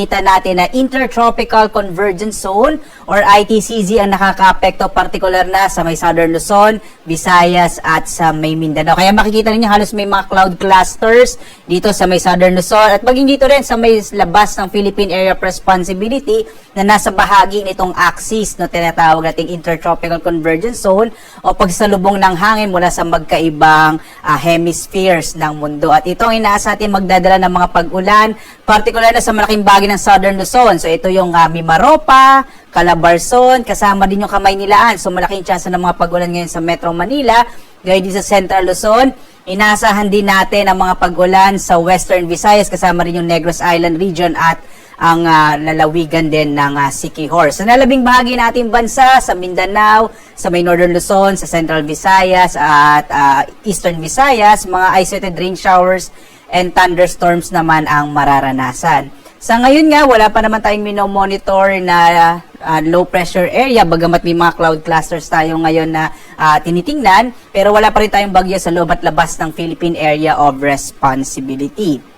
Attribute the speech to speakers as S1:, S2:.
S1: makikita natin na Intertropical Convergence Zone or ITCZ ang nakakaapekto partikular na sa may Southern Luzon, Visayas at sa may Mindanao. Kaya makikita niyo halos may mga cloud clusters dito sa may Southern Luzon at maging dito rin sa may labas ng Philippine Area of Responsibility na nasa bahagi nitong axis na tinatawag nating Intertropical Convergence Zone o pagsalubong ng hangin mula sa magkaibang hemispheres ng mundo. At ito ang inaasa natin magdadala ng mga pag-ulan, particular na sa malaking bahagi ng Southern Luzon. So ito yung Mimaropa, Calabarzon, kasama din yung Kamaynilaan. So malaking chance ng mga pag-ulan ngayon sa Metro Manila, gaya din sa Central Luzon. Inaasahan din natin ang mga pag-ulan sa Western Visayas, kasama rin yung Negros Island region at ang lalawigan din ng Siquijor. Sa nalabing bahagi nating bansa, sa Mindanao, sa may Northern Luzon, sa Central Visayas at Eastern Visayas, mga isolated rain showers and thunderstorms naman ang mararanasan. Sa ngayon nga, wala pa naman tayong minomonitor na low pressure area, bagamat may mga cloud clusters tayo ngayon na tinitingnan, pero wala pa rin tayong bagyo sa loob at labas ng Philippine Area of Responsibility.